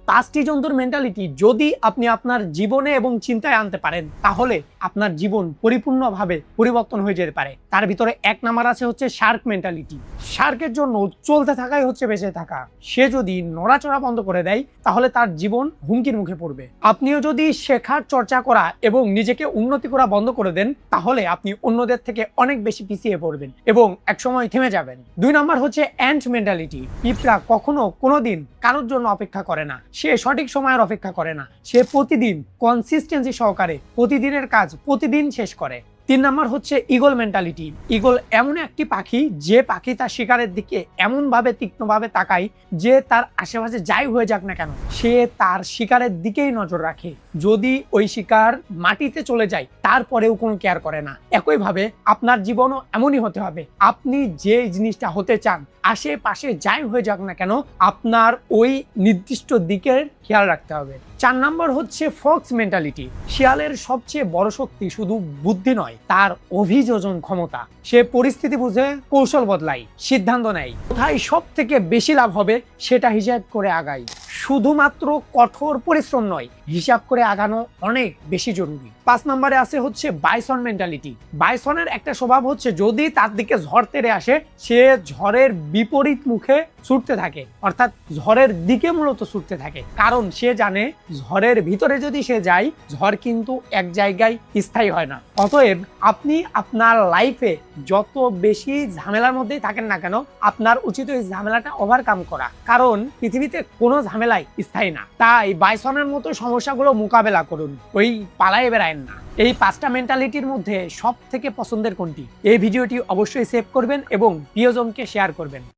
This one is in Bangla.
পাঁচটি জন্তুর মেন্টালিটি যদি আপনি আপনার জীবনে এবং চিন্তায় আনতে পারেন তাহলে আপনার জীবন পরিপূর্ণভাবে পরিবর্তন হয়ে যেতে পারে। তার ভিতরে এক নাম্বার আছে হচ্ছে শার্ক মেন্টালিটি। শার্কের জন্য চলতে থাকাই হচ্ছে বেঁচে থাকা। সে যদি নড়াচড়া বন্ধ করে দেয় তাহলে তার জীবন হুমকির মুখে পড়বে। আপনিও যদি শেখার চর্চা করা এবং নিজেকে উন্নতি করা বন্ধ করে দেন তাহলে আপনি অন্যদের থেকে অনেক বেশি পিছিয়ে পড়বেন এবং একসময় থেমে যাবেন। দুই নাম্বার হচ্ছে অ্যান্ট মেন্টালিটি। পিঁপড়া কখনো কোনোদিন কারোর জন্য অপেক্ষা করে না, সে সঠিক সময়ের অপেক্ষা করে না, সে প্রতিদিন কনসিস্টেন্সি সহকারে প্রতিদিনের কাজ প্রতিদিন শেষ করে। তিন নাম্বার হচ্ছে ঈগল মেন্টালিটি। ঈগল এমন একটি পাখি যে পাখি তার শিকারের দিকে এমনভাবে তীক্ষ্ণভাবে তাকায় যে তার আশেপাশে যাই হয়ে যাক না কেন সে তার শিকারের দিকেই নজর রাখে। যদি ওই শিকার মাটিতে চলে যায় তারপরেও কোনো কেয়ার করে না। একইভাবে আপনার জীবনও এমনই হতে হবে। আপনি যে জিনিসটা হতে চান আশেপাশে যাই হয়ে যাক না কেন আপনার ওই নির্দিষ্ট দিকের খেয়াল রাখতে হবে। চার নাম্বার হচ্ছে ফক্স মেন্টালিটি। শিয়ালের সবচেয়ে বড় শক্তি শুধু বুদ্ধি নয়, তার অভিযোজন ক্ষমতা। সে পরিস্থিতি বুঝে কৌশল বদলায়, সিদ্ধান্ত নেয়, কোথায় সব থেকে বেশি লাভ হবে সেটা হিসাব করে আগায়। শুধুমাত্র কঠোর পরিশ্রম নয়, হিসাব করে আগানো অনেক বেশি জরুরি। পাঁচ নম্বরে আছে হচ্ছে বাইসন মেন্টালিটি। বাইসনের একটা স্বভাব হচ্ছে যদি তার দিকে ঝড় তেড়ে আসে সে ঝড়ের বিপরীত মুখে ছুটতে থাকে, অর্থাৎ ঝড়ের দিকে মূলত ছুটতে থাকে। কারণ সে জানে ঝড়ের ভিতরে যদি সে যায় ঝড় কিন্তু এক জায়গায় স্থায়ী হয় না। অতএব আপনি আপনার লাইফে যত বেশি ঝামেলার মধ্যেই থাকেন না কেন আপনার উচিত ওই ঝামেলাটা ওভারকাম করা, কারণ পৃথিবীতে কোনো ঝামেলাই স্থায়ী না। তাই বাইসনের মতো সমস্যাগুলো মোকাবেলা করুন, ওই পালায়ে বেড়ায়েন না। এই পাঁচটা মেন্টালিটির মধ্যে সব থেকে পছন্দের কোনটি? এই ভিডিওটি অবশ্যই সেভ করবেন এবং প্রিয়জনকে শেয়ার করবেন।